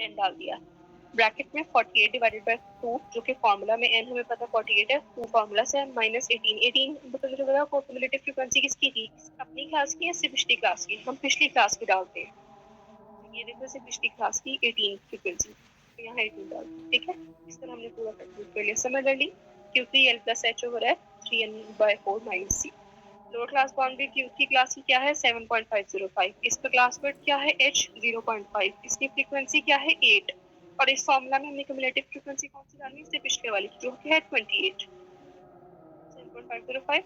10 डाल दिया, ब्रैकेट में 48 डिवाइडेड बाय 2 जो कि फार्मूला में n हमें पता 48 है, 2 फार्मूला से माइनस 18 मतलब मुझे पता कोक्युमुलेटिव फ्रीक्वेंसी किसकी थी, अपनी क्लास की या सिर्फ पिछली क्लास की, हम पिछली क्लास की डालते हैं, ये देखो सिर्फ पिछली क्लास की 18 फ्रीक्वेंसी, तो यहाँ 18 डाल, ठीक है, इस तरह हमने पूरा कंप्यूट कर लिया। सिमिलरली क्योंकि l प्लस एच ओवर है 3n/4 माइनस सी, लोअर क्लास बाउंड्री क्यू की क्लास की क्या है 7.505, इस पर क्लास वर्ड क्या है h 0.5, इसकी फ्रीक्वेंसी क्या है 8, और इस फॉर्मूला में हमने क्युमुलेटिव फ्रीक्वेंसी कौन सी डालनी है, इससे पिछले वाली जो कि है 28, 7.505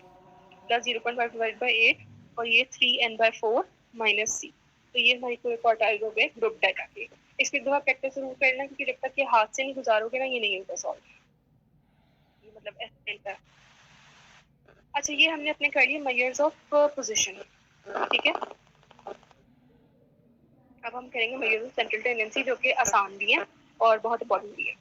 प्लस 0.5 डिवाइड बाय 8 और ये 3n/4 माइनस सी, तो ये हमारी पूरे क्वार्टाइल हो गए ग्रुप डाटा के। इसकी दो प्रैक्टिस जरूर करना क्योंकि जब तक ये हाथ से नहीं गुजारोगे ना ये नहीं होगा सॉल्व, ये मतलब एस्टिमेट है। अच्छा ये हमने अपने कर लिए मेजर्स ऑफ पोजीशन, ठीक है, अब हम करेंगे मेजर्स ऑफ सेंट्रल टेंडेंसी जो कि आसान भी है और बहुत इंपॉर्टेंट भी है।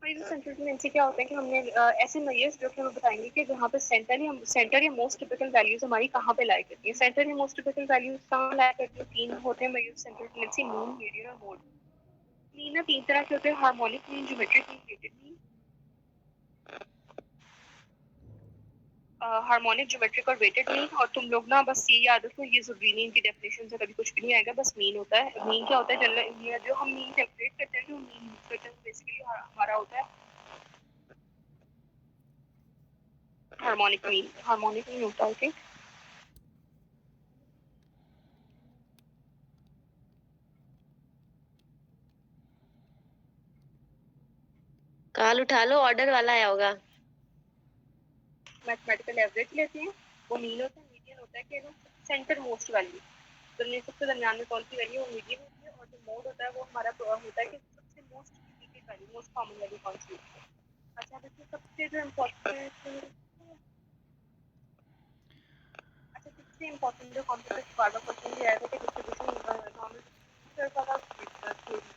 मेजर्स सेंट्रल टेंडेंसी क्या होता है कि हमने ऐसे मेजर्स जो कि हमें बताएंगे कि जहाँ पे सेंटर या मोस्ट टिपिकल वैल्यूज हमारी कहाँ पे लाई करती है, सेंटर या मोस्ट टिपिकल वैल्यूज कहाँ लाई करती है, तीन होते हैं measures central tendency, mean, median और मोड। मीन ना तीन तरह के होते हैं, harmonic mean, geometric mean, weighted mean. Harmonic, geometric और वेटेड मीन, और तुम लोग ना बस ये याद रखो ये जरूरी नहीं, इनकी डेफिनेशन से कभी कुछ भी नहीं आएगा, बस मीन होता है। मीन क्या होता है, जनरल जो हम मीन कैलकुलेट करते हैं, जो मीन यूज करते हैं बेसिकली हमारा होता है हार्मोनिक मीन, हार्मोनिक मीन होता है आई थिंक। कॉल उठा लो, ऑर्डर वाला आया होगा। मैथमेटिकल एवरेज लेते हैं, वो मीन होता है। मीडियन होता है कि ना सेंटर मोस्ट वैल्यू, तो ये सबसे दरमियान में कौन सी वैल्यू वो मीडियन होती है, और जो मोड होता है वो हमारा होता है कि सबसे most repeated value, most common value कौन सी होती है। अच्छा देखिए सबसे जो इम्पोर्टेंट, अच्छा सबसे इम्पोर्टेंट जो कॉम्प्लेक्स बार बार क्वेश्चन भी आएगा कि डिस्ट्रीब्यूशन नॉर्मल डिस्ट्रीब्यूशन वाला थ्योरी,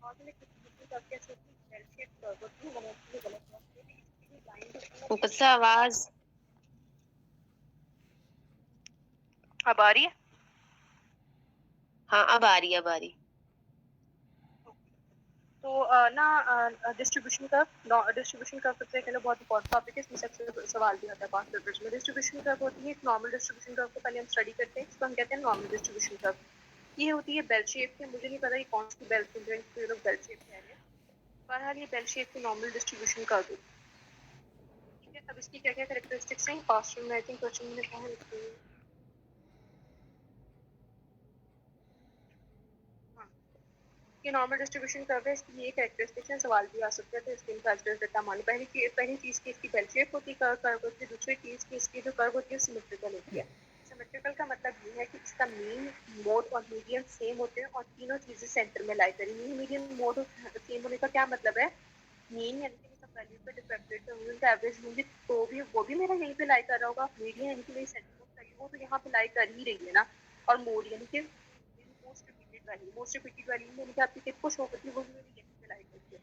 नॉर्मल डिस्ट्रीब्यूशन का कैसे बेल शेप कर्व होती है, वो गलत है, इसकी लाइन ऊपर से आवाज अब आ रही है। हाँ अब आ रही, अब आ रही। तो ना डिस्ट्रीब्यूशन कर्व सबसे पहले बहुत इंपॉर्टेंट टॉपिक है, इसमें सबसे सवाल भी आता है पास पेपर्स में। डिस्ट्रीब्यूशन कर्व होती है एक नॉर्मल डिस्ट्रीब्यूशन कर्व को पहले हम स्टडी करते हैं, इसको हम कहते हैं नॉर्मल डिस्ट्रीब्यूशन कर्व। ये होती है बेल शेप की, मुझे नहीं पता ये कौन सी बेल लोग बेल शेप कह रहे हैं, बहरहाल ये बेल शेप की नॉर्मल डिस्ट्रीब्यूशन कर्व होती है, ठीक है। अब इसकी क्या क्या कैरेक्टरिस्टिक्स हैं, पास्ट में आई थिंक क्वेश्चन में कहा है, ये नॉर्मल डिस्ट्रीब्यूशन कर्व है, इसकी ये कैरेक्टरिस्टिक्स हैं, सवाल भी आ सकते हैं, तो इसके इंफैक्टर्स डेटा मान। पहली चीज की इसकी बेल शेप होती है, कर्व होती है। दूसरी चीज की इसकी जो कर्व होती है सिमेट्रिकल होती है। सिमेट्रिकल का मतलब ये है कि इसका मीन, मोड और मीडियन सेम होते हैं और तीनों चीजें सेंटर में लाई करी। मीन, मीडियन, मोड सेम होने का क्या मतलब है, मीन यानी कि सब वैल्यू पे डिफरेंशिएट करूंगी, उनका एवरेज लूंगी तो भी वो भी मेरा यहीं पे लाई कर रहा होगा। मीडियन यानी कि मेरी सेंटर मोस्ट वैल्यू वो तो यहाँ पे लाई कर ही रही है ना, और मोड यानी कि most repeated value, most repeated value में कि आपकी कितनी शो करती है वो भी मेरी यहीं पे लाई करती है।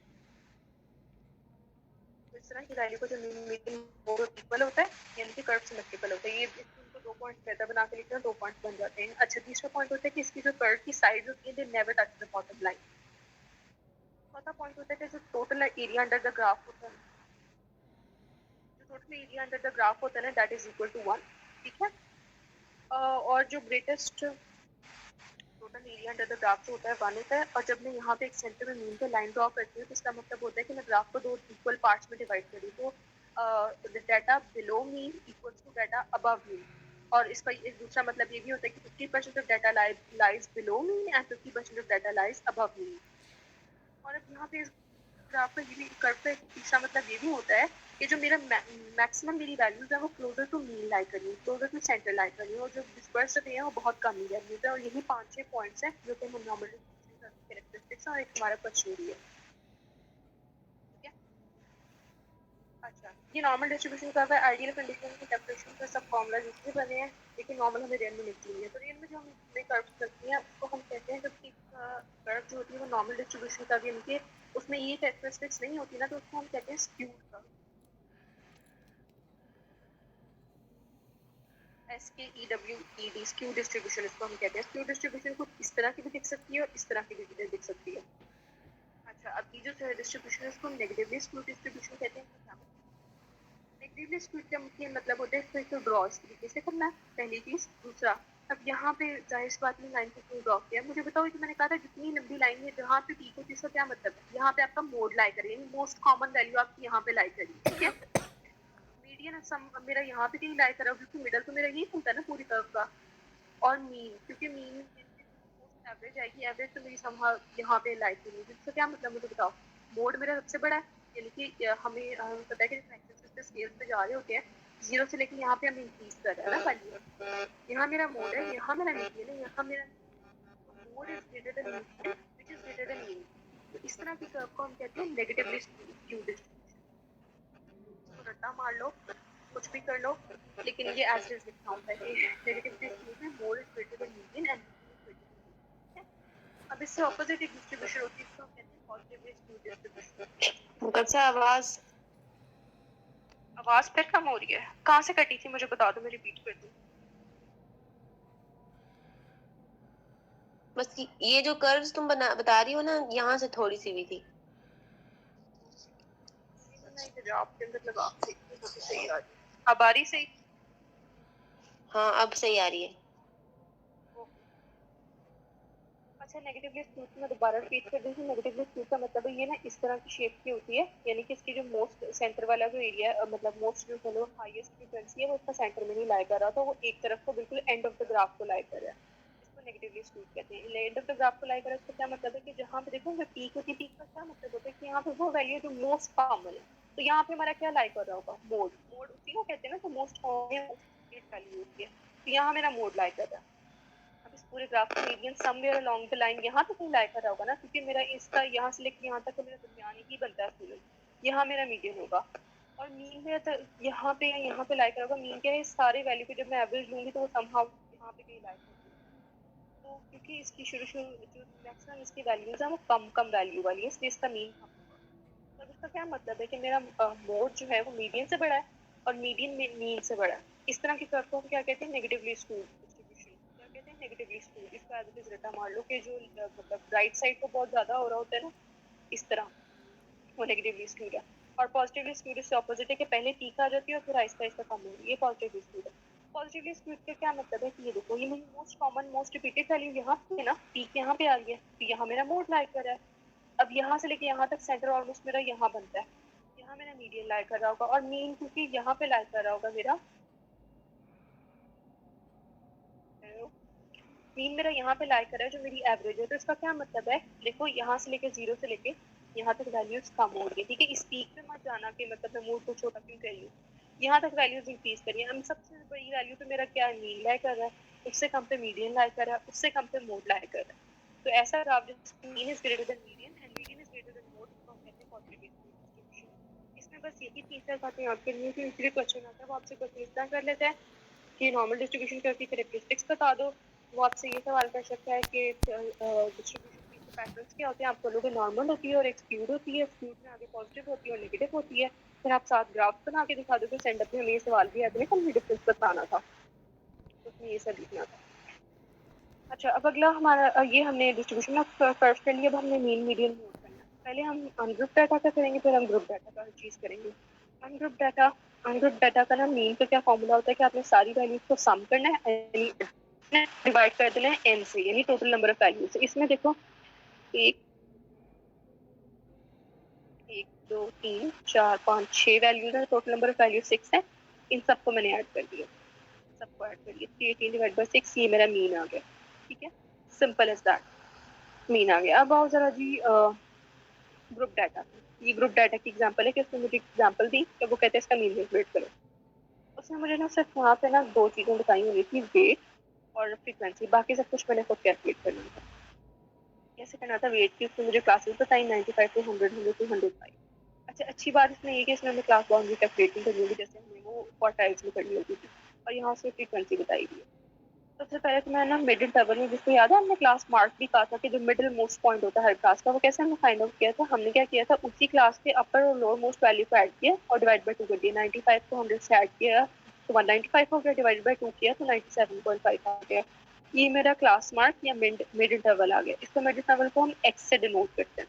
तो इस तरह की वैल्यू को जो मीन मोड इक्वल होता है यानी कि कर्व सिमेट्रिकल होता है। ये इनको दो पॉइंट बेहतर बना के लिखते हैं, दो पॉइंट बन जाते हैं। अच्छा तीसरा पॉइंट होता है कि इसकी जो कर्व की साइड होती है they never touch the bottom line. चौथा पॉइंट होता है कि जो total area under the graph होता है, जो total area under the graph होता है ना दैट इज इक्वल टू 1, ठीक है। और जो greatest total area under the graph जो होता है 1 होता है, और जब मैं यहाँ पे एक सेंटर में मीन पे लाइन ड्रॉ करती हूँ तो इसका मतलब होता है कि मैं ग्राफ को दो इक्वल पार्ट्स में डिवाइड करी, तो data below mean equals to data above mean, और इसका एक दूसरा मतलब ये भी होता है कि 50% of data lies below mean and 50% of data lies above mean. और अब यहाँ पे इस ग्राफ का ये भी कर्व का तीसरा मतलब ये भी होता है कि जो मेरा मैक्सिमम मेरी वैल्यूज है वो क्लोजर टू मीन लाई करी है, क्लोजर टू सेंटर लाई करी है, और जो डिस्पर्स है वो बहुत कम ही वैल्यूज है। और यही 5-6 पॉइंट्स हैं जो कि हम नॉर्मल डिस्ट्रीब्यूशन कर्व की कैरेक्टरिस्टिक्स और एक हमारा क्वेश्चन भी है, ठीक है। अच्छा ये नॉर्मल डिस्ट्रीब्यूशन कर्व है, आइडियल कंडीशन की कैलकुलेशन का सब फॉर्मूला जिससे बने हैं, लेकिन नॉर्मल हमें रियल में मिलती है। तो रियल में जो हमें कर्व्स मिलती हैं उसको हम कहते हैं, जब कर्व जो होती है वो नॉर्मल डिस्ट्रीब्यूशन कर्व यानी कि उसमें ये कैरेक्टरिस्टिक्स नहीं होती ना, तो उसको हम कहते हैं skewed curve, SKEWED, skew distribution इसको हम कहते हैं। स्क्यू डिस्ट्रीब्यूशन को इस तरह की भी दिख सकती है और इस तरह की भी दिख सकती है। अच्छा, अब ये जो डिस्ट्रीब्यूशन है उसको नेगेटिवली स्क्यूड डिस्ट्रीब्यूशन कहते हैं। नेगेटिवली स्क्यूड का मुख्य मतलब होता है फिर तो ड्रॉ इस तरीके से करना है, पहली चीज। दूसरा, अब यहाँ पे जाहिर सी बात में लाइन को क्यों ड्रॉ किया, मुझे बताओ कि मैंने कहा था जितनी लंबी लाइन है जहाँ पे पी को इसका क्या मतलब है, यहाँ पे आपका मोड लाई करें, यानी मोस्ट कॉमन वैल्यू आपकी यहाँ पे लाई करें, ठीक है। मीडियन सम मेरा यहाँ पे कहीं लाई करा, क्योंकि मिडल तो मेरा यही होता है ना पूरी कर्व का। और मीन, क्योंकि मीन एवरेज आएगी, एवरेज तो मेरी समहाउ यहाँ पे लाई करी, इसका क्या मतलब मुझे बताओ। मोड मेरा सबसे बड़ा है, यानी कि हमें पता है कि एक्सेस पे स्केल पे जा रहे होते हैं, जीरो से लेके यहाँ पे हम इंक्रीज कर रहे हैं ना वैल्यू। यहाँ मेरा मोड है, यहाँ मेरा मीडियन है, यहाँ मेरा mode is greater than median which is greater than mean. तो इस तरह की कर्व को हम कहते हैं नेगेटिवली स्क्यूड डिस्ट्रीब्यूशन। इसको रट्टा मार लो, कुछ भी कर लो, लेकिन ये एज इज लिखना होता है कि नेगेटिवली स्क्यूड में mode is greater than median and अब इससे ऑपोजिट एक डिस्ट्रीब्यूशन होती है, इसको हम कहते हैं पॉजिटिवली स्क्यूड डिस्ट्रीब्यूशन। अच्छा, आवाज फिर कम हो रही है, कहाँ से कटी थी मुझे बता दो, मैं रिपीट कर दूं। बस ये जो कर्व्स तुम बता रही हो ना, यहाँ से थोड़ी सी भी थी। नहीं, आपके अंदर लगा सही आ रही, अब आ रही सही। हाँ, अब सही आ रही है। अच्छा, नेगेटिवली स्क्यूड में दोबारा रिपीट कर दूं। नेगेटिवली स्क्यूड का मतलब है ये ना इस तरह की शेप की होती है, यानी कि इसकी जो मोस्ट सेंटर वाला जो एरिया मतलब मोस्ट जो है हाईएस्ट फ्रीक्वेंसी है वो उसका सेंटर में नहीं लाई कर रहा, तो वो एक तरफ को बिल्कुल एंड ऑफ द ग्राफ को लाई कर रहा है, इसको नेगेटिवली स्क्यूड कहते हैं। एंड ऑफ द ग्राफ को लाई कर रहा है, इसका क्या मतलब है कि जहाँ पे देखो मैं पीक होती है, पीक का क्या मतलब होता है कि यहाँ पे वो वैल्यू जो मोस्ट कॉमन है, तो यहाँ पे हमारा क्या लाई कर रहा होगा, मोड। मोड उसी को कहते हैं ना, तो मोस्ट कॉमन वैल्यू होती है, तो यहाँ मेरा मोड लाई कर रहा है। अब इस पूरे ग्राफ का median somewhere along the line यहाँ तक नहीं लाई कर रहा होगा ना, क्योंकि मेरा इसका यहाँ से लेकर यहाँ तक मेरा दरमियान ही बनता है सूरज, यहाँ मेरा मीडियन होगा। और मीन मेरा तो यहाँ पे या यहाँ पे लाई कर होगा। मीन के सारे वैल्यू पे जब मैं एवरेज लूंगी तो वो समहाउ यहाँ पे कहीं लाई कर, तो क्योंकि इसकी शुरू जो मैक्सिमम इसकी वैल्यूज है वो कम कम वैल्यू वाली है, इसलिए इसका मीन कम होगा। तो इसका क्या मतलब है कि मेरा मोड जो है वो मीडियन से बड़ा है और मीडियन मीन से बड़ा है। इस तरह की कर्व को हम क्या कहते हैं, नेगेटिवली स्क्यूड डिस्ट्रीब्यूशन। क्या कहते हैं, नेगेटिवली स्क्यूड। इसका एज इट इज रटा मान लो कि जो मतलब राइट साइड को बहुत ज्यादा हो रहा होता है ना इस तरह, वो नेगेटिवली स्क्यूड है। और पॉजिटिवली स्क्यूड इससे ऑपोजिट है कि पहले पीक आ जाती है और फिर आहिस्ता आहिस्ता कम हो रही है, ये पॉजिटिवली स्क्यूड है। पॉजिटिवली स्क्यूड का क्या मतलब है कि ये देखो, ये मेरी most common most repeated value यहाँ पे है ना, पीक यहाँ पे आ गई है, तो यहाँ मेरा मोड लाई कर रहा है। अब यहाँ से लेके यहाँ तक सेंटर ऑलमोस्ट मेरा यहाँ बनता है, यहाँ मेरा मीडियन लाई कर रहा होगा, और मीन क्योंकि यहाँ पे लाई कर रहा होगा मेरा मीन मेरा यहाँ पे लाई कर रहा है जो मेरी एवरेज है। तो इसका क्या मतलब है, देखो यहाँ से लेके जीरो से लेके यहाँ तक वैल्यूज कम हो रही है, ठीक है। इस पीक पे मत जाना कि मतलब मैं मूड को छोटा क्यों कह रही हूँ, यहाँ तक वैल्यूज इंक्रीज करिए। हम सबसे बड़ी वैल्यू पे मेरा क्या है, मीन लाई कर रहा है, उससे कम पे मीडियन लाई कर रहा है, उससे कम पे मोड लाई कर रहा है। तो ऐसा ग्राफ जिसमें mean is greater than median and median is greater than mode, इसको हम कहते हैं पॉजिटिव डिस्ट्रीब्यूशन। इसमें बस यही 3-4 बातें याद करनी है कि इसलिए क्वेश्चन आता है, वो आपसे क्वेश्चन इस तरह कर लेते हैं कि नॉर्मल डिस्ट्रीब्यूशन की कैरेक्टरिस्टिक्स बता दो। वो आपसे ये सवाल कर सकता है कि डिस्ट्रीब्यूशन के पैटर्न्स क्या होते हैं। आप बोलोगे नॉर्मल होती है और एक स्क्यूड होती है, स्क्यूड में आगे पॉजिटिव होती है और नेगेटिव होती है। फिर आप 7 ग्राफ बना के दिखा दोगे। सेंड अप में हमें ये सवाल भी आते हैं कि हमें डिफरेंस बताना था, तो उसमें ये सब लिखना था। अच्छा, अब अगला हमारा ये हमने डिस्ट्रीब्यूशन ऑफ कर्व कर लिया। अब हमने मीन मीडियन मोड करना है। पहले हम अनग्रुप डाटा का करेंगे, फिर हम ग्रुप डाटा का हर चीज़ करेंगे। अनग्रुप डाटा का ना मीन का क्या फॉर्मूला होता है कि आपने सारी वैल्यूज को सम करना है, यानी डिवाइड कर देना है n से, यानी टोटल नंबर ऑफ वैल्यूज से। इसमें देखो 1 1 2 3 4 5 6 वैल्यूज है, टोटल नंबर ऑफ वैल्यूज 6 है। इन सबको मैंने ऐड कर दिया, सबको ऐड कर लिया। 18 डिवाइड बाय 6, ये मेरा मीन आ गया, ठीक है। सिंपल एज दैट, मीन आ गया। अब आओ जरा जी ग्रुप डाटा। ये ग्रुप डाटा की एग्जांपल है कि उसने मुझे एग्जांपल दी कि वो कहते हैं इसका मीन कैलकुलेट करो। उसने मुझे ना सिर्फ वहाँ पे ना 2 चीज़ें बताई हुई थी, वेट और फ्रीक्वेंसी। बाकी सब कुछ मैंने खुद कैलकुलेट करना था। कैसे करना था, वेट की उसने मुझे क्लासेस बताई 95 टू 100, 100 टू 105। अच्छा, अच्छी बात इसमें ये कि इसमें हमें क्लास बाउंड्री कैलकुलेटिंग करनी होगी, जैसे हमें वो क्वार्टाइल्स में करनी होती थी। और यहाँ से फ्रीक्वेंसी बताई हुई है। सबसे पहले तो मैं ना मिडिल टेबल में, जिसको याद है हमने क्लास मार्क भी कहा था कि जो मिडिल मोस्ट पॉइंट होता है हर क्लास का, वो कैसे हमने फाइंड आउट किया था। हमने क्या किया था, उसी क्लास के अपर और लोअर मोस्ट वैल्यू को ऐड किया और डिवाइड बाय 2 कर दिया। 95 को 100 से ऐड किया तो 195 हो गया, डिवाइड बाय 2 किया तो 97.5 आ गया। ये मेरा क्लास मार्क या मिड इंटरवल आ गया। इसको मिड इंटरवल को हम एक्स से डिनोट करते हैं।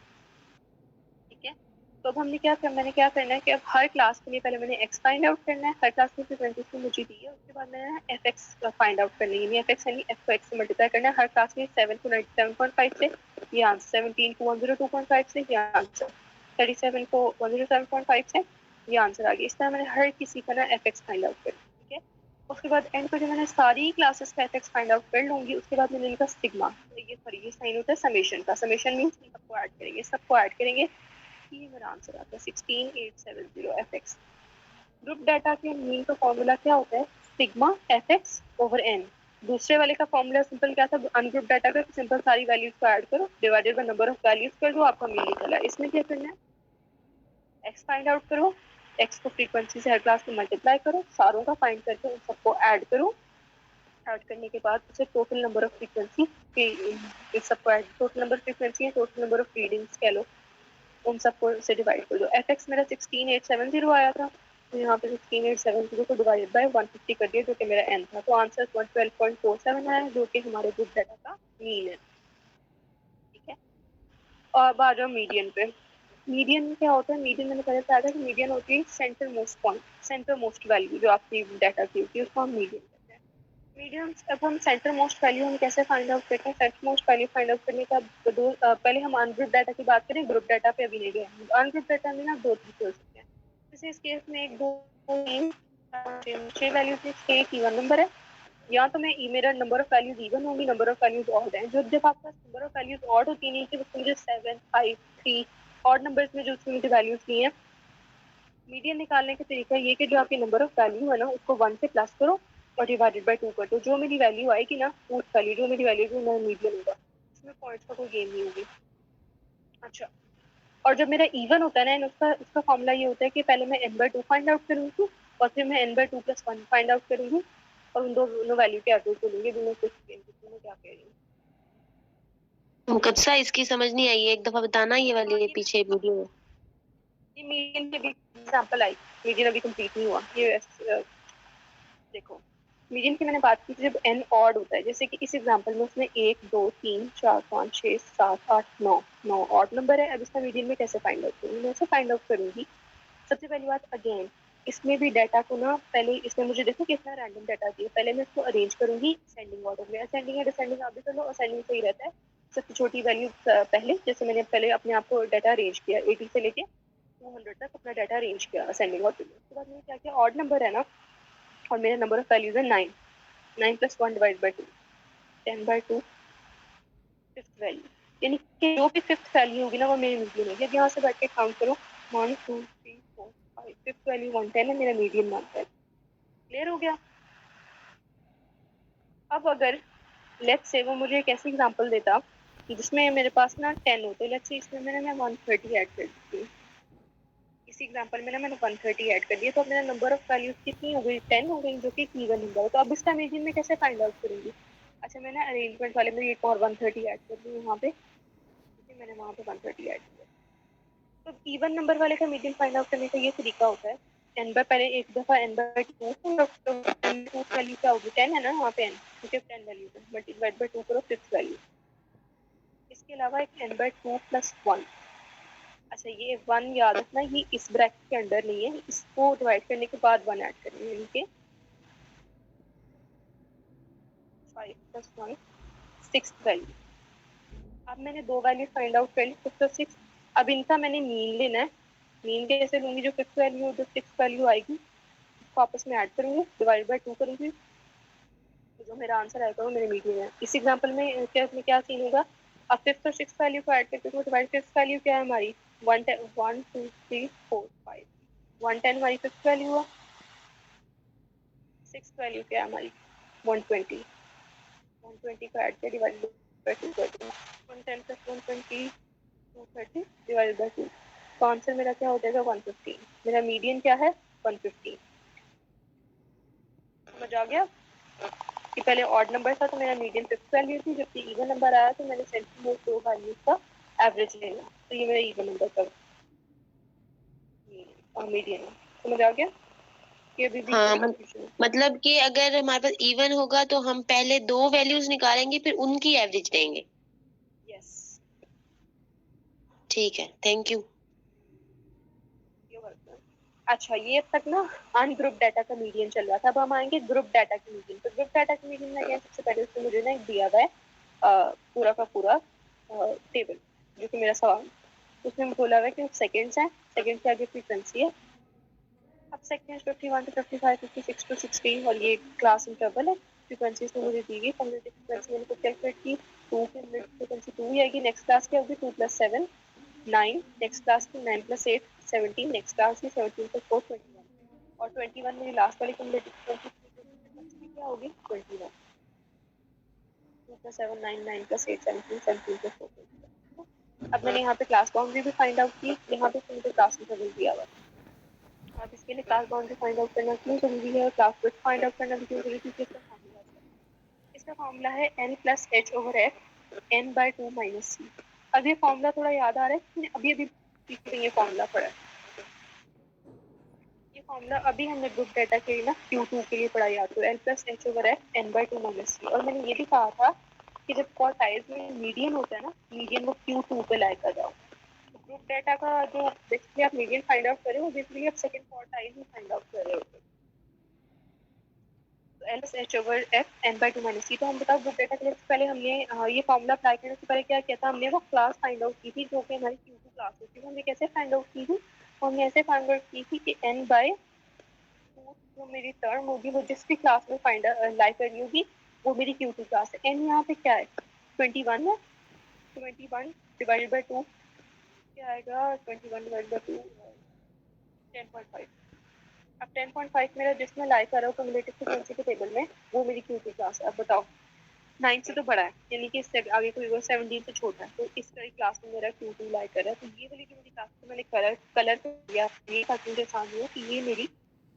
तो अब मैंने क्या करना है कि अब हर क्लास के लिए पहले मैंने x फाइंड आउट करना है, हर क्लास की फ्रीक्वेंसी तो मुझे दी है, उसके बाद मैंने fx फाइंड आउट करनी है, fx यानी f को x से मल्टीप्लाई करना है हर क्लास में 7 को 97.5 से, ये आंसर 17 को 102.5 से, ये आंसर 37 को 107.5 से, ये आंसर आ गया। इस तरह मैंने हर किसी का ना fx फाइंड आउट करना है, ठीक है। उसके बाद एंड पर जब मैंने सारी क्लासेस का fx फाइंड आउट कर लूंगी, उसके बाद मैंने इनका सिग्मा, ये साइन होता है समेशन का, समेशन मींस सबको ऐड करेंगे, ये मेरा आंसर आता है 16870 fx। ग्रुप डाटा के मीन का फॉर्मूला क्या होता है, सिग्मा fx ओवर n। दूसरे वाले का फॉर्मूला सिंपल क्या था, अनग्रुप डाटा का सिंपल सारी वैल्यूज को ऐड करो divided by number of values कर दो, आपका मीन निकला। इसमें क्या करना है, x फाइंड आउट करो, x को फ्रीक्वेंसी से हर क्लास में मल्टीप्लाई करो, सारों का फाइंड करके उन सबको ऐड करो, ऐड करने के बाद उसे टोटल नंबर ऑफ फ्रीक्वेंसी के सबको ऐड, टोटल नंबर फ्रीक्वेंसी है, टोटल नंबर ऑफ रीडिंग्स कह लो, उन सबको से डिवाइड कर दो। fx मेरा 16870 आया था, तो यहाँ पे 16870 को डिवाइडेड बाय 150 कर दिया, जो कि मेरा n था, तो आंसर 112.47 आया, जो कि हमारे ग्रुप डाटा का मीन है, ठीक है। और अब आ जाओ मीडियन पे। मीडियन क्या होता है, मीडियन मैंने पहले बताया था कि मीडियन होती है centre most point, centre most value जो आपकी डाटा की होती है, उसको हम मीडियन कहते हैं। मीडियम, अब हम सेंटर मोस्ट वैल्यू हम कैसे फाइंड आउट करते हैं, centre most value find out करने का पहले हम अनग्रुप डाटा की बात करें, ग्रुप डाटा पे अभी नहीं गए। अनग्रुप डाटा में ना दो तरीके हो सकते हैं, जैसे इस केस में 1 2 3 6 वैल्यूज में 6 एक इवन नंबर है, या तो मैं मेरा नंबर ऑफ वैल्यूज इवन होंगी, नंबर ऑफ वैल्यूज ऑड है, जो जब आपका नंबर ऑफ वैल्यूज ऑड होती नहीं कि मुझे 7 5 3 ऑड नंबर्स में जो उसमें मुझे वैल्यूज नहीं है, मीडियन निकालने का तरीका ये कि जो आपकी नंबर ऑफ वैल्यू है ना, उसको 1 से प्लस करो और डिवाइडेड बाय 2 कर दो, जो मेरी वैल्यू आएगी ना, उस वैल्यू जो मेरी वैल्यू जो मेरा मीडियन होगा, इसमें पॉइंट्स का कोई गेम नहीं होगी। अच्छा, और जब मेरा इवन होता है ना, उसका उसका फॉर्मूला ये होता है कि पहले मैं n/2 फाइंड आउट करूंगी और फिर मैं n/2 + 1 फाइंड आउट करूंगी और उन दोनों वैल्यू के एवरेज को लूंगी, दोनों को दोनों क्या कह रही हूँ। मुकद्दसा इसकी समझ नहीं आई है, एक दफा बताना ये वाली पीछे वीडियो में। ये मीडियन के भी एग्जांपल आई, मीडियन अभी कंप्लीट नहीं हुआ, ये देखो मीडियन की मैंने बात की थी जब n ऑड होता है, जैसे कि इस एग्जांपल में उसने 1 2 3 4 5 6 7 8 9 ऑड नंबर है। अब इसका मीडियन में कैसे फाइंड आउट करूंगी, मैं ऐसे फाइंड आउट करूंगी। सबसे पहली बात, अगेन इसमें भी डाटा को ना, पहले इसमें मुझे देखो कितना रैंडम डाटा दिया, पहले मैं इसको अरेंज करूंगी असेंडिंग ऑर्डर में, असेंडिंग या डिसेंडिंग आप भी कर लो, असेंडिंग सही रहता है। सबसे छोटी वैल्यू पहले, जैसे मैंने पहले अपने आप को डाटा अरेंज किया 80 से लेके 200 तक अपना डाटा अरेंज किया असेंडिंग ऑर्डर में। उसके बाद मैंने क्या किया, ऑड नंबर है ना और मेरा नंबर ऑफ वैल्यूज है 9, 9 + 1 डिवाइड बाय 2, 10/2 फिफ्थ वैल्यू, यानी कि जो भी फिफ्थ वैल्यू होगी ना वो मेरी मीडियन होगी। अब यहाँ से बैठ के काउंट करो 1 2 3 4 5, फिफ्थ वैल्यू 110 है, मेरा मीडियन 110। क्लियर हो गया। अब अगर लेट्स से वो मुझे एक ऐसी एग्जांपल देता जिसमें मेरे पास ना 10 होते, लेट्स से इसमें मैंने 130 ऐड कर दी, इसी एग्जांपल में ना मैंने 130 ऐड कर दिया, तो अब मेरा नंबर ऑफ वैल्यूज कितनी हो गई, 10 हो गई, जो कि इवन नंबर है। तो अब इसका मीडियन में कैसे फाइंड आउट करूंगी, अच्छा मैंने अरेंजमेंट वाले में एक और 130 ऐड कर दी वहाँ पे, मैंने वहाँ पे 130 ऐड किया। तो इवन नंबर वाले का मीडियन फाइंड आउट करने का ये तरीका होता है, n बाय पहले एक दफा n/2 n2 वैल्यू क्या होगी, 10 है ना वहाँ पे n, क्योंकि 10 वैल्यू है, मल्टीप्लाई बाय 2 करो फिफ्थ वैल्यू। इसके अलावा एक n/2 + 1, अच्छा ये 1 याद रखना, ये इस ब्रैकेट के अंडर नहीं है, इसको डिवाइड करने के बाद 1 ऐड करेंगे, यानी कि 5 + 1 सिक्स्थ वैल्यू। अब मैंने दो वैल्यू फाइंड आउट कर ली, 5 और 6। अब इनका मैंने मीन लेना है, मीन कैसे लूंगी, जो फिफ्थ वैल्यू और जो सिक्स्थ वैल्यू आएगी उसको आपस में ऐड करूंगी, डिवाइड बाय 2 करूंगी, तो जो मेरा आंसर आएगा वो मेरे मीडियन है। इस एग्जांपल में क्या सीन होगा, अब फिफ्थ और सिक्स्थ वैल्यू को ऐड करके, तो डिवाइड फिफ्थ वैल्यू क्या है हमारी 1 2 3 4 5, 110 हमारी फिफ्थ वैल्यू हुआ, सिक्स्थ वैल्यू क्या है हमारी 120, 120 को ऐड किया डिवाइड बाय 2 कर दिया, 110 + 120 230 डिवाइड बाय 2, तो आंसर मेरा क्या हो जाएगा 115। मेरा मीडियन क्या है 115। समझ आ गया कि पहले ऑड नंबर था तो मेरा मीडियन फिफ्थ वैल्यू थी, जबकि इवन नंबर आया तो मैंने सेंटर मोस्ट दो वैल्यूज का एवरेज लेना, तो ये मेरा इवन नंबर का मीडियन है। समझ आ गया, ये अभी भी हाँ कंफ्यूजन है। मतलब कि अगर हमारे पास इवन होगा तो हम पहले दो वैल्यूज निकालेंगे फिर उनकी एवरेज लेंगे। यस। ठीक है, थैंक यू। अच्छा, ये अब तक ना अनग्रुप डाटा का मीडियन चल रहा था, अब हम आएंगे ग्रुप डाटा के मीडियन। तो ग्रुप डाटा के मीडियन में अगेन सबसे पहले उसमें मुझे ना एक दिया हुआ है पूरा का पूरा टेबल, जो कि मेरा सवाल है। उसमें बोला हुआ है कि सेकंड्स हैं, सेकंड के आगे फ्रीक्वेंसी है। अब सेकंड 51 to 55, 56 to 60 और ये क्लास इंटरवल है। फ्रीक्वेंसीज तो मुझे दी गई, कम्युनिटी फ्रीक्वेंसी मैंने खुद कैलकुलेट की। 2 की फ्रीक्वेंसी 2 ही आएगी। नेक्स्ट क्लास क्या होगी? 2 + 7 9, नेक्स्ट क्लास की 9 + 8 17, नेक्स्ट क्लास की 17 + 4 21 और 21 मेरी लास्ट वाली कम्युनिटी फ्रीक्वेंसी क्या होगी? 21। 2 + 7 9, 9 + 8 17, 17 + 4 21। अब मैंने यहाँ पे क्लास बाउंड्री भी फाइंड आउट की। यहाँ पे मुझे क्लास इंटरवल दिया हुआ है। अब इसके लिए क्लास बाउंड्री फाइंड आउट करना क्यों जरूरी है, क्लास विड्थ फाइंड आउट करना भी क्यों जरूरी है, क्योंकि इसका फॉर्मूला है n+h/f n/2 - c। अब ये फॉर्मूला थोड़ा याद आ रहा है कि अभी अभी ये फॉर्मूला पढ़ा है। ये फॉर्मूला अभी हमने ग्रुप डाटा के लिए ना Q2 के लिए पढ़ा याद, तो n+h/f n/2 - c। और मैंने ये भी कहा था कि जब क्वार्टाइल्स में मीडियन होता है ना, मीडियन को Q2 पे लाया कर जाओ। ग्रुप डाटा का जो बेसिकली आप मीडियन फाइंड आउट कर रहे हो, बेसिकली आप सेकंड क्वार्टाइल में फाइंड आउट कर रहे हो। L/H/f n/2 - c। तो हम बताओ ग्रुप डाटा के लिए पहले हमने ये फॉर्मूला अप्लाई करने से पहले क्या किया था, हमने वो क्लास फाइंड आउट की थी जो कि हमारी Q2 क्लास होती है। हमने कैसे फाइंड आउट की थी? हमने ऐसे फाइंड आउट की थी कि n/2 जो मेरी टर्म होगी वो जिस भी क्लास में फाइंड लाई करनी होगी वो मेरी Q2 क्लास है। n यहाँ पे क्या है? 21 है। 21 डिवाइडेड बाय 2 क्या आएगा? 21 डिवाइडेड बाय 2 10.5। अब 10.5 मेरा जिसमें लाई कर रहा हूँ कम्युलेटिव फ्रीक्वेंसी के टेबल में, वो मेरी Q2 क्लास है। अब बताओ 9 से तो बड़ा है, यानी कि इससे आगे कोई 17 से छोटा है, तो इस तरह क्लास में मेरा Q2 लाई कर रहा है। तो ये वाली जो मेरी क्लास है मैंने कलर कर दिया, ये ताकि मुझे समझ हो कि ये मेरी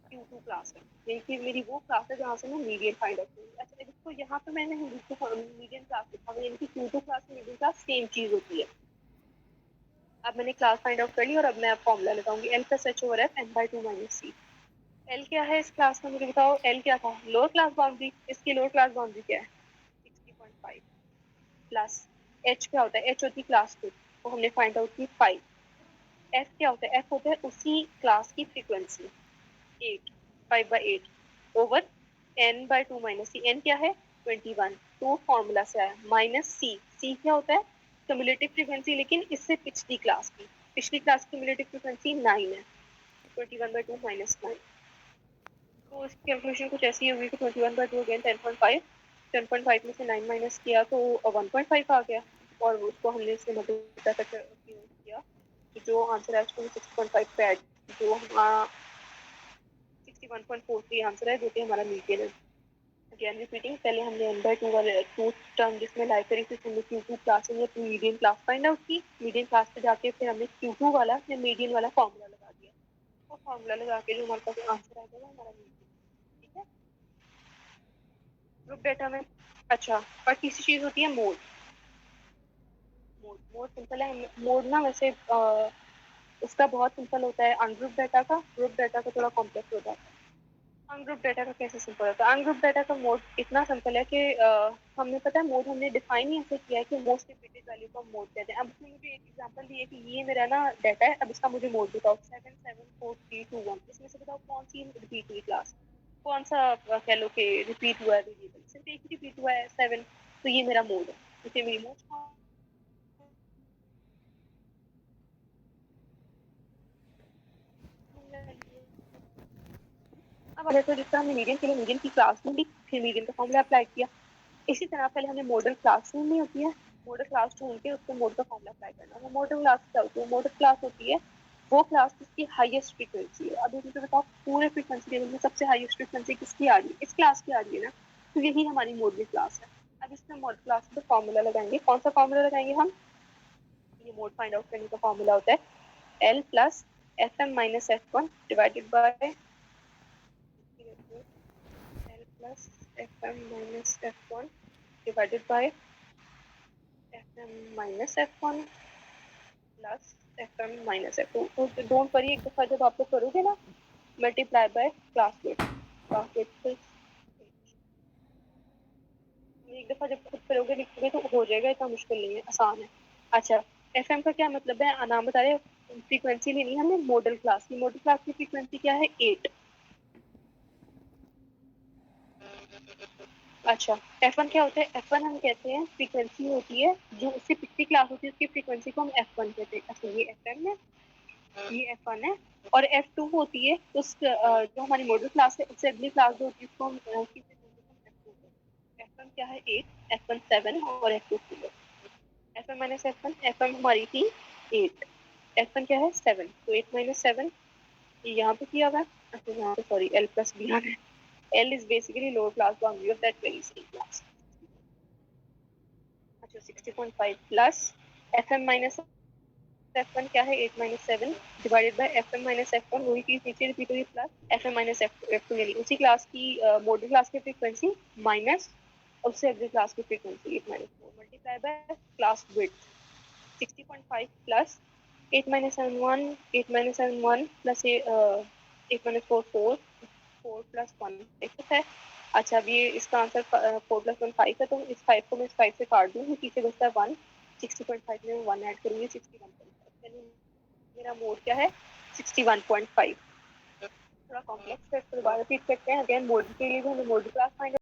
Q2 क्लास है, यानी कि मेरी वो क्लास है जहाँ से मैं मीडियन फाइंड आउट करूँगी। अच्छा देखो यहाँ पे मैंने मीडियन क्लास लिखा हुआ, यानी कि Q2 क्लास में मीडियन क्लास सेम चीज होती है। अब मैंने क्लास फाइंड आउट कर ली और अब मैं फॉर्मूला लगाऊंगी L+H/f n/2 - c। एल क्या है इस क्लास में मुझे बताओ, एल क्या था? Lower class boundary. इसकी लोअर क्लास बाउंड्री क्या है? 60.5 प्लस एच क्या होता है? एच होती है क्लास 2, तो हमने फाइंड आउट की 5। एफ क्या होता है? एफ होता है उसी क्लास की frequency 8, 5/8 over n/2 - c। n क्या है? 21, तो फॉर्मूला से आया माइनस सी। सी क्या होता है? क्यूमुलेटिव फ्रीक्वेंसी, लेकिन इससे पिछली क्लास की, पिछली क्लास की क्यूमुलेटिव फ्रीक्वेंसी 9 है। 21/2 - 9। तो इसकी कैलकुलेशन कुछ ऐसी होगी कि 21/2 अगेन 10.5, 10.5 में से 9 माइनस किया तो 1.5 आ गया, और उसको हमने इससे मल्टीप्लाई करके किया, तो जो आंसर है उसको 6.5 पे ऐड, जो हमारा 61.43 आंसर है, जो कि हमारा मीडियन है। अगेन रिपीटिंग, पहले हमने n/2 वाले 2 टर्म जिसमें लाई करी थी, हमने Q2 क्लास में अपनी मीडियन क्लास फाइंड आउट की। मीडियन क्लास पे जाके फिर हमने Q2 वाला या मीडियन वाला फॉर्मूला लगा दिया, वो फॉर्मूला लगा के जो हमारे पास आंसर आ गया वो हमारा मीडियन। ठीक है, ग्रुप डेटा में। अच्छा, और तीसरी चीज होती है मोड। मोड मोड सिंपल है। मोड ना वैसे उसका बहुत सिंपल होता है अनग्रुप डाटा का, ग्रुप डाटा का थोड़ा कॉम्प्लेक्स होता है। अनग्रुप डाटा का कैसे सिंपल होता है? अनग्रुप डाटा का मोड इतना सिंपल है कि हमने पता है मोड हमने डिफाइन ही ऐसे किया है कि मोस्ट रिपीटेड वैल्यू का मोड कहते हैं। अब इसमें मुझे एक एग्जांपल दिया कि ये मेरा ना डाटा है, अब इसका मुझे मोड बताओ 77432 इसमें से बताओ कौन सी रिपीट हुई क्लास, कौन सा कह लो कि रिपीट हुआ है वेरिएबल, सिर्फ एक ही रिपीट हुआ है 7, तो ये मेरा मोड है। इसे मेरी मोड। अब देखो जिस तरह हमने मीडियन के लिए मीडियन की क्लास में ली, फिर मीडियन का फॉर्मूला अप्लाई किया, इसी तरह पहले हमने मॉडल क्लासरूम में होती है, मॉडल क्लास ढूंढ के उसको मोड का फॉर्मूला अप्लाई करना। वो मॉडल क्लास क्या होती है? मॉडल क्लास होती है वो क्लास जिसकी हाईएस्ट फ्रीक्वेंसी है। अभी मुझे बताओ पूरे फ्रीक्वेंसी टेबल में सबसे हाईएस्ट फ्रीक्वेंसी किसकी आ रही है? इस क्लास की आ रही है ना, तो यही हमारी मॉडल क्लास है। अब इसमें मॉडल क्लास पर फॉर्मूला लगाएंगे। कौन सा फॉर्मूला लगाएंगे हम? ये मोड फाइंड आउट करने का फॉर्मूला होता है L+FM - F1 divided by L+FM - F1 divided by FM - F1 plus FM - F2। तो डोंट वरी, एक दफा जब आप लोग करोगे ना multiply by class weight, class weight एक दफा जब खुद करोगे लिखोगे तो हो जाएगा, इतना मुश्किल नहीं है, आसान है। अच्छा, एफएम का क्या मतलब है, नाम बता रहे हैं, फ्रीक्वेंसी लेनी है हमें मॉडल क्लास की। मॉडल क्लास की फ्रीक्वेंसी क्या है, 8। अच्छा, F1 क्या होता है, F1 हम कहते हैं फ्रीक्वेंसी होती है जो उससे पिछली क्लास होती है, उसकी फ्रीक्वेंसी को हम F1 कहते हैं। अच्छा, ये FM है, ये F1 है। और F2 होती है उस जो हमारी मॉडल क्लास है उससे अगली क्लास जो होती है उसको हम उसकी फ्रीक्वेंसी को हम F2 कहते हैं। F1 क्या है, 8, F1 7 और F2 4। F1 minus F1, F1 हमारी थी 8, F1 क्या है 7, तो 8 माइनस 7 यहाँ पे किया हुआ है। अच्छा, यहाँ पे सॉरी L प्लस बी आना है। L is basically lower class boundary of that very same class. अच्छा, 60.5 प्लस FM माइनस F1 क्या है, 8 minus 7 divided by FM minus F1, वही चीज नीचे रिपीट हुई, प्लस FM माइनस F2 यानी उसी क्लास की मॉडल क्लास की फ्रीक्वेंसी माइनस उससे अगली क्लास की frequency 8 minus 4 multiply by class width. 60.5 plus 8 minus 7 1, 8 minus 7 1 plus 8 minus 4 4, 4 plus 1 6 है। अच्छा, अब ये इसका आंसर 4 plus 1 5 है, तो इस 5 को मैं इस 5 से काट दूँ, पीछे बचता है 1। 60.5 में 1 ऐड करूँगी, 61.5। मेरा मोड क्या है, 61.5। थोड़ा कॉम्प्लेक्स है, इसको दोबारा रिपीट करते हैं। अगेन मोड के लिए भी हमें मोड क्लास फाइंड